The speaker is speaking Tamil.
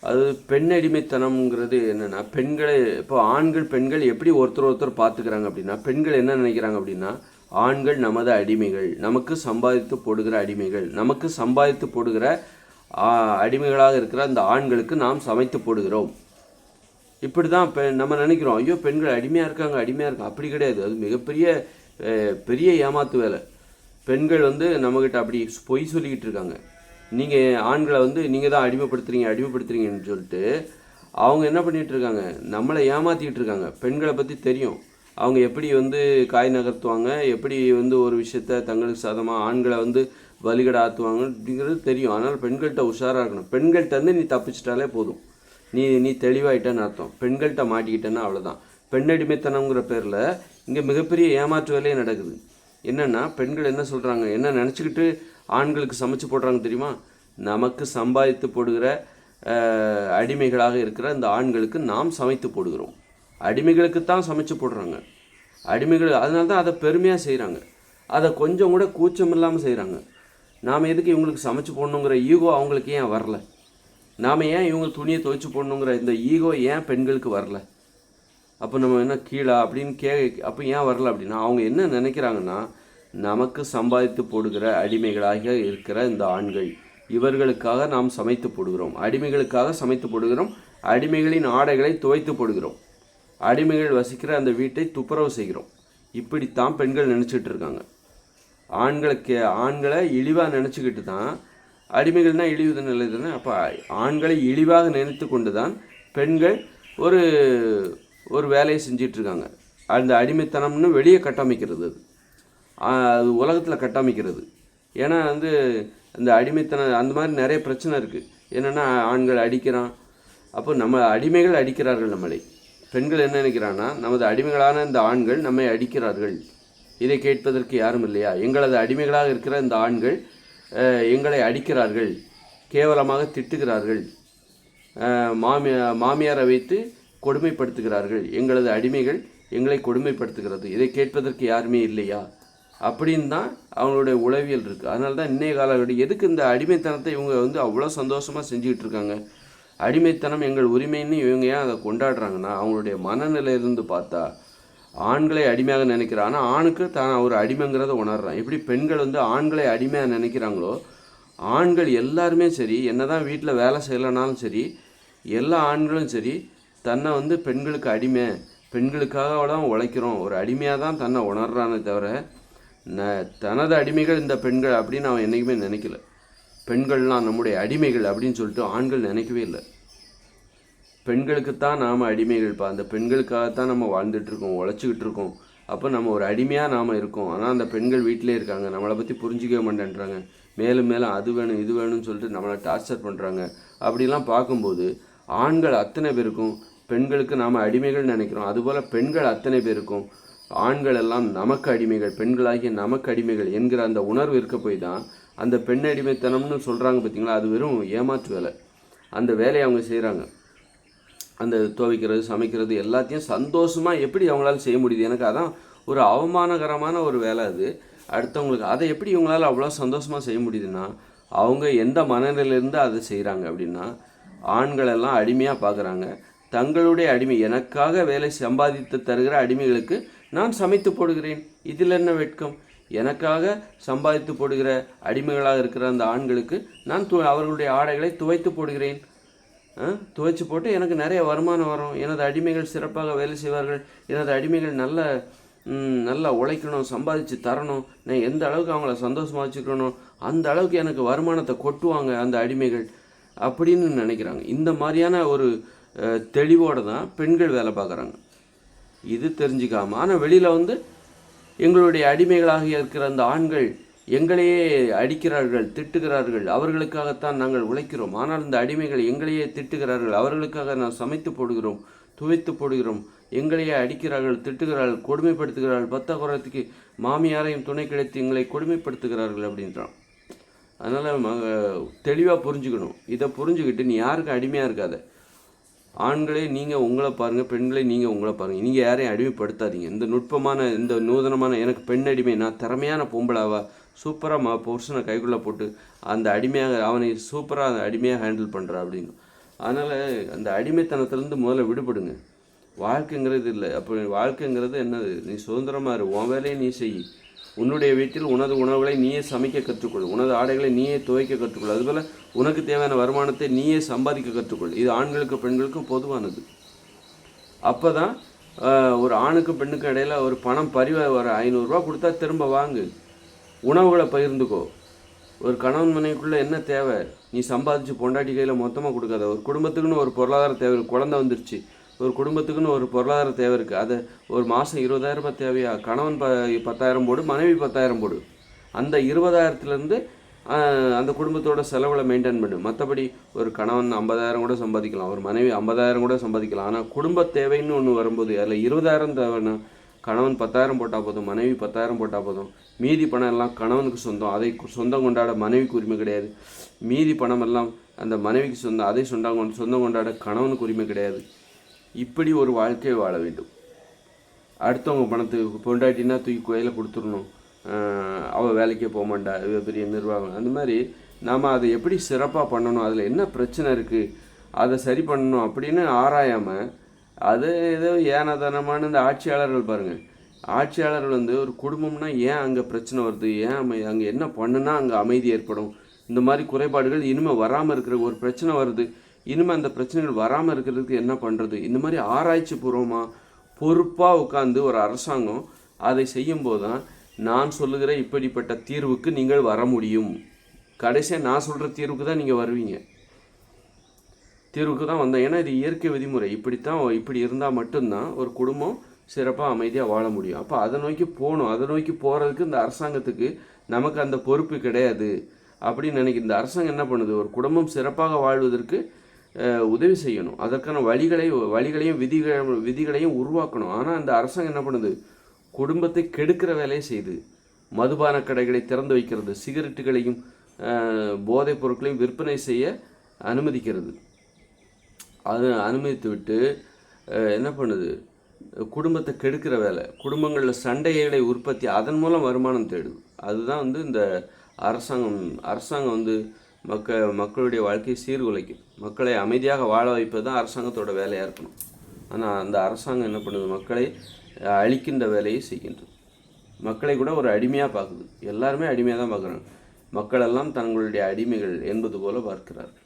அது பெண் அடிமைத்தனம்ங்கிறது என்னென்னா, பெண்களை இப்போ ஆண்கள் பெண்கள் எப்படி ஒருத்தர் ஒருத்தர் பார்த்துக்கிறாங்க அப்படின்னா, பெண்கள் என்ன நினைக்கிறாங்க அப்படின்னா, ஆண்கள் நமது அடிமைகள், நமக்கு சம்பாதித்து போடுகிற அடிமைகள், நமக்கு சம்பாதித்து போடுகிற அடிமைகளாக இருக்கிற அந்த ஆண்களுக்கு நாம் சமைத்து போடுகிறோம். இப்படி தான் நம்ம நினைக்கிறோம். ஐயோ, பெண்கள் அடிமையாக இருக்காங்க, அடிமையாக இருக்காங்க. அப்படி கிடையாது. அது மிகப்பெரிய பெரிய ஏமாத்து வேலை. பெண்கள் நம்மக்கிட்ட அப்படி பொய் சொல்லிக்கிட்டு இருக்காங்க. நீங்கள் ஆண்களை நீங்கள் தான் அடிமைப்படுத்துறீங்கன்னு சொல்லிட்டு அவங்க என்ன பண்ணிகிட்டு இருக்காங்க, நம்மளை ஏமாற்றிக்கிட்டு இருக்காங்க. பெண்களை பற்றி தெரியும். அவங்க எப்படி காய் நகர்த்துவாங்க, எப்படி ஒரு விஷயத்த தங்களுக்கு சாதமாக ஆண்களை வலிகடை ஆற்றுவாங்க அப்படிங்கிறது தெரியும். அதனால் பெண்கள்கிட்ட உஷாராக இருக்கணும். பெண்கள்கிட்ட நீ தப்பிச்சிட்டாலே போதும், நீ தெளிவாயிட்டேன்னு அர்த்தம். பெண்கள்கிட்ட மாட்டிக்கிட்டேன்னா அவ்வளோதான். பெண்ணடிமைத்தனங்கிற பேரில் இங்கே மிகப்பெரிய ஏமாற்று வேலையே நடக்குது. என்னென்னா, பெண்கள் என்ன சொல்கிறாங்க, என்ன நினச்சிக்கிட்டு ஆண்களுக்கு சமைச்சு போடுறாங்க தெரியுமா? நமக்கு சம்பாதித்து போடுகிற அடிமைகளாக இருக்கிற இந்த ஆண்களுக்கு நாம் சமைத்து போடுகிறோம். அடிமைகளுக்கு தான் சமைச்சு போடுறாங்க. அடிமைகள் அதனால தான் அதை பெருமையாக செய்கிறாங்க. அதை கொஞ்சம் கூட கூச்சம் இல்லாமல் செய்கிறாங்க. நாம் எதுக்கு இவங்களுக்கு சமைச்சு போடணுங்கிற ஈகோ அவங்களுக்கு ஏன் வரல? நாம் ஏன் இவங்க துணியை துவைச்சு போடணுங்கிற இந்த ஈகோ ஏன் பெண்களுக்கு வரல? அப்போ நம்ம என்ன கீழே அப்படின்னு அப்போ ஏன் வரல அப்படின்னா, அவங்க என்ன நினைக்கிறாங்கன்னா, நமக்கு சம்பாதித்து போடுகிற அடிமைகளாக இருக்கிற இந்த ஆண்கள், இவர்களுக்காக நாம் சமைத்து போடுகிறோம். அடிமைகளுக்காக சமைத்து போடுகிறோம். அடிமைகளின் ஆடைகளை துவைத்து போடுகிறோம். அடிமைகள் வசிக்கிற அந்த வீட்டை துப்புரவு செய்கிறோம். இப்படித்தான் பெண்கள் நினச்சிக்கிட்டு இருக்காங்க. ஆண்களை இழிவாக நினச்சிக்கிட்டு தான், அடிமைகள்னால் இழிவு நிலை தானே. அப்போ ஆண்களை இழிவாக நினைத்து கொண்டு தான் பெண்கள் ஒரு வேலையை செஞ்சிட்ருக்காங்க. அந்த அடிமைத்தனம்னு வெளியே கட்டமைக்கிறது, அது உலகத்தில் கட்டமைக்கிறது. ஏன்னா அந்த அடிமைத்தனம் அந்த மாதிரி நிறைய பிரச்சனை இருக்குது. என்னென்னா, ஆண்கள் அடிக்கிறான். அப்போ நம்ம அடிமைகள் அடிக்கிறார்கள் நம்மளை. பெண்கள் என்ன நினைக்கிறான்னா, நமது அடிமைகளான இந்த ஆண்கள் நம்மை அடிக்கிறார்கள். இதை கேட்பதற்கு யாரும் இல்லையா? எங்களது அடிமைகளாக இருக்கிற இந்த ஆண்கள் எங்களை அடிக்கிறார்கள், கேவலமாக திட்டுகிறார்கள், மாமியாரை வைத்து கொடுமைப்படுத்துகிறார்கள். எங்களது அடிமைகள் எங்களை கொடுமைப்படுத்துகிறது. இதை கேட்பதற்கு யாருமே இல்லையா? அப்படின்னு தான் அவங்களுடைய உளவியல் இருக்குது. அதனால தான் இன்றைய காலகட்டம் எதுக்கு இந்த அடிமைத்தனத்தை இவங்க அவ்வளோ சந்தோஷமாக செஞ்சுக்கிட்டு இருக்காங்க. அடிமைத்தனம் எங்கள் உரிமைன்னு இவங்க ஏன் அதை கொண்டாடுறாங்கன்னா, அவங்களுடைய மனநிலையிலிருந்து பார்த்தா ஆண்களை அடிமையாக நினைக்கிறான். ஆனால் ஆணுக்கு தான் ஒரு அடிமைங்கிறத உணர்றான். எப்படி பெண்கள் ஆண்களை அடிமையாக நினைக்கிறாங்களோ, ஆண்கள் எல்லாருமே சரி, என்ன தான் வீட்டில் வேலை செய்யலைனாலும் சரி, எல்லா ஆண்களும் சரி, தன்னை பெண்களுக்கு அடிமை, பெண்களுக்காக தான் உழைக்கிறோம், ஒரு அடிமையாக தான் தன்னை உணர்றானே தவிர தனது அடிமைகள் இந்த பெண்கள் அப்படின்னு அவன் என்றைக்குமே நினைக்கல. பெண்கள்லாம் நம்முடைய அடிமைகள் அப்படின்னு சொல்லிட்டு ஆண்கள் நினைக்கவே இல்லை. பெண்களுக்குத்தான் நாம் அடிமைகள்ப்பா, அந்த பெண்களுக்காகத்தான் நம்ம வாழ்ந்துட்டுருக்கோம், உழைச்சிக்கிட்டு இருக்கோம். அப்போ நம்ம ஒரு அடிமையாக நாம் இருக்கோம். ஆனால் அந்த பெண்கள் வீட்டிலே இருக்காங்க, நம்மளை பற்றி புரிஞ்சிக்கவே மாட்டேன்றாங்க. மேலும் மேலும் அது வேணும் இது வேணும்னு சொல்லிட்டு நம்மளை டார்ச்சர் பண்ணுறாங்க. அப்படிலாம் பார்க்கும்போது ஆண்கள் அத்தனை பேருக்கும் பெண்களுக்கு நாம் அடிமைகள் நினைக்கிறோம். அதுபோல் பெண்கள் அத்தனை பேருக்கும் ஆண்கள் எல்லாம் நமக்கு அடிமைகள், பெண்களாகிய நமக்கு அடிமைகள் என்கிற அந்த உணர்வு இருக்க போய் தான் அந்த பெண் அடிமைத்தனம்னு சொல்கிறாங்க பார்த்தீங்களா? அது வெறும் ஏமாற்று வேலை. அந்த வேலையை அவங்க செய்கிறாங்க. அந்த துவைக்கிறது, சமைக்கிறது எல்லாத்தையும் சந்தோஷமாக எப்படி அவங்களால செய்ய முடியுது? எனக்கு அதான் ஒரு அவமானகரமான ஒரு வேலை அது. அடுத்தவங்களுக்கு அதை எப்படி இவங்களால் அவ்வளோ சந்தோஷமாக செய்ய முடியுதுன்னா, அவங்க எந்த மனநிலையிலேருந்து அதை செய்கிறாங்க அப்படின்னா, ஆண்களெல்லாம் அடிமையாக பார்க்குறாங்க. தங்களுடைய அடிமை, எனக்காக வேலை சம்பாதித்து தருகிற அடிமைகளுக்கு நான் சமைத்து போடுகிறேன், இதில் என்ன வெட்கம்? எனக்காக சம்பாதித்து போடுகிற அடிமைகளாக இருக்கிற அந்த ஆண்களுக்கு நான் அவர்களுடைய ஆடைகளை துவைத்து போடுகிறேன். துவைச்சு போட்டு எனக்கு நிறைய வருமானம் வரும். எனது அடிமைகள் சிறப்பாக வேலை செய்வார்கள். எனது அடிமைகள் நல்லா உழைக்கணும், சம்பாதிச்சு தரணும். நான் எந்த அளவுக்கு அவங்கள சந்தோஷமாக வச்சுக்கணும், அந்த அளவுக்கு எனக்கு வருமானத்தை கொட்டுவாங்க அந்த அடிமைகள் அப்படின்னு நினைக்கிறாங்க. இந்த மாதிரியான ஒரு தெளிவோடு தான் பெண்கள் வேலை பார்க்குறாங்க. இது தெரிஞ்சுக்காமல், ஆனால் வெளியில் எங்களுடைய அடிமைகளாக இருக்கிற அந்த ஆண்கள் எங்களையே அடிக்கிறார்கள், திட்டுகிறார்கள். அவர்களுக்காகத்தான் நாங்கள் உழைக்கிறோம். ஆனால் இந்த அடிமைகள் எங்களையே திட்டுகிறார்கள். அவர்களுக்காக நான் சமைத்து போடுகிறோம், துவைத்து போடுகிறோம். எங்களையே அடிக்கிறார்கள், திட்டுகிறார்கள், கொடுமைப்படுத்துகிறார்கள். பத்தாக்குறதுக்கு மாமியாரையும் துணை கிடைத்து எங்களை கொடுமைப்படுத்துகிறார்கள் அப்படின்றான். அதனால் தெளிவாக புரிஞ்சுக்கணும். இதை புரிஞ்சுக்கிட்டு நீ யாருக்கும் அடிமையாக இருக்காத. ஆண்களே நீங்கள் உங்களை பாருங்கள், பெண்களே நீங்கள் உங்களை பாருங்கள். நீங்கள் யாரையும் அடிமைப்படுத்தாதீங்க. இந்த நுட்பமான இந்த நூதனமான எனக்கு பெண் அடிமை, நான் திறமையான பொம்பளாவா, சூப்பராக புருஷனை கைக்குள்ளே போட்டு அந்த அடிமையாக அவனை சூப்பராக அந்த அடிமையாக ஹேண்டில் பண்ணுறா அப்படின்னு. அதனால் அந்த அடிமைத்தனத்திலேருந்து முதல்ல விடுபடுங்க. வாழ்க்கைங்கிறது இல்லை. அப்போ வாழ்க்கைங்கிறது என்னது? நீ சுதந்திரமாக இரு, உன் வேலையை நீ செய். உன்னுடைய வீட்டில் உனது உணவுகளை நீயே சமைக்க கற்றுக்கொள், உனது ஆடைகளை நீயே துவைக்க கற்றுக்கொள், அதுபோல் உனக்கு தேவையான வருமானத்தை நீயே சம்பாதிக்க கற்றுக்கொள். இது ஆண்களுக்கும் பெண்களுக்கும் பொதுவானது. அப்போ தான் ஒரு ஆணுக்கும் பெண்ணுக்கும் இடையில ஒரு பணம் ஒரு 500 ரூபா கொடுத்தா திரும்ப வாங்கு. உணவுகளை பகிர்ந்துக்கோ. ஒரு கணவன் மனைவிக்குள்ளே என்ன தேவை? நீ சம்பாதிச்சு பொண்டாட்டி கையில் மொத்தமாக கொடுக்காத. ஒரு குடும்பத்துக்குன்னு ஒரு பொருளாதார தேவை இருக்குது. குழந்தை வந்துருச்சு, ஒரு குடும்பத்துக்குன்னு ஒரு பொருளாதார தேவை இருக்குது. அதை ஒரு மாதம் 20,000 ரூபாய் தேவையா? கணவன் 10,000 போடு, மனைவி 10,000 போடு. அந்த 20,000த்துலேருந்து அந்த குடும்பத்தோட செலவில் மெயின்டைன் பண்ணு. மற்றபடி ஒரு கணவன் 50,000 கூட சம்பாதிக்கலாம், ஒரு மனைவி 50,000 கூட சம்பாதிக்கலாம். ஆனால் குடும்ப தேவைன்னு ஒன்று வரும்போது அதில் 20,000 தேவைன்னா கணவன் 10,000 போட்டால் போதும், மனைவி 10,000 போட்டால் போதும். மீதி பணம் எல்லாம் கணவனுக்கு சொந்தம், அதை சொந்தம் கொண்டாட மனைவிக்கு உரிமை கிடையாது. மீதி பணம் எல்லாம் அந்த மனைவிக்கு சொந்தம், அதை சொந்தம் கொண்டாட கணவனுக்கு உரிமை கிடையாது. இப்படி ஒரு வாழ்க்கையை வாழ வேண்டும். அடுத்தவங்க பணத்துக்கு பொண்டாட்டினா தூக்கி கோயில கொடுத்துடணும், அவள் வேலைக்கே போக மாட்டா, பெரிய நிர்வாகம். அந்த மாதிரி நாம் அதை எப்படி சிறப்பாக பண்ணணும், அதில் என்ன பிரச்சனை இருக்குது, அதை சரி பண்ணணும் அப்படின்னு ஆராயாமல் அது ஏதோ ஏனதனமான இந்த ஆட்சியாளர்கள் பாருங்கள். ஆட்சியாளர்கள் ஒரு குடும்பம்னா ஏன் அங்கே பிரச்சனை வருது, ஏன் அங்கே என்ன பண்ணுனா அங்கே அமைதி ஏற்படும், இந்த மாதிரி குறைபாடுகள் இனிமேல் வராமல் இருக்கிற ஒரு பிரச்சனை வருது, இனிமேல் அந்த பிரச்சனைகள் வராமல் இருக்கிறதுக்கு என்ன பண்ணுறது, இந்த மாதிரி ஆராய்ச்சி பூர்வமாக பொறுப்பாக உட்காந்து ஒரு அரசாங்கம் அதை செய்யும்போது தான் நான் சொல்லுகிற இப்படிப்பட்ட தீர்வுக்கு நீங்கள் வர முடியும். கடைசியாக நான் சொல்கிற தீர்வுக்கு தான் நீங்கள் வருவீங்க. தீர்வுக்கு தான் வந்தேன். ஏன்னா இது இயற்கை விதிமுறை. இப்படி இருந்தால் மட்டும்தான் ஒரு குடும்பம் சிறப்பாக அமைதியாக வாழ முடியும். அப்போ அதை நோக்கி போகணும். அதை நோக்கி போகிறதுக்கு இந்த அரசாங்கத்துக்கு நமக்கு அந்த பொறுப்பு கிடையாது அப்படின்னு நினைக்கிற இந்த அரசாங்கம் என்ன பண்ணுது? ஒரு குடும்பம் சிறப்பாக வாழ்வதற்கு உதவி செய்யணும். அதற்கான வழிகளையும் விதிகளையும் உருவாக்கணும். ஆனால் இந்த அரசாங்கம் என்ன பண்ணுது? குடும்பத்தை கெடுக்கிற வேலையை செய்யுது. மதுபான கடைகளை திறந்து வைக்கிறது, சிகரெட்டுகளையும் போதைப் பொருட்களையும் விற்பனை செய்ய அனுமதிக்கிறது. அது அனுமதித்து விட்டு என்ன பண்ணுது? குடும்பத்தை கெடுக்கிற வேலை, குடும்பங்களில் சண்டைகளை உற்பத்தி, அதன் மூலம் வருமானம் தேடுது. அதுதான் இந்த அரசாங்கம் மக்களுடைய வாழ்க்கையை சீர்குலைக்கும். மக்களை அமைதியாக வாழ வைப்பது தான் அரசாங்கத்தோட வேலையாக இருக்கணும். ஆனால் அந்த அரசாங்கம் என்ன பண்ணுது? மக்களை அழிக்கின்ற வேலையை செய்கின்றது. மக்களை கூட ஒரு அடிமையாக பார்க்குது. எல்லாருமே அடிமையாக தான் பார்க்குறாங்க. மக்களெல்லாம் தங்களுடைய அடிமைகள் என்பது போல பார்க்கிறார்கள்.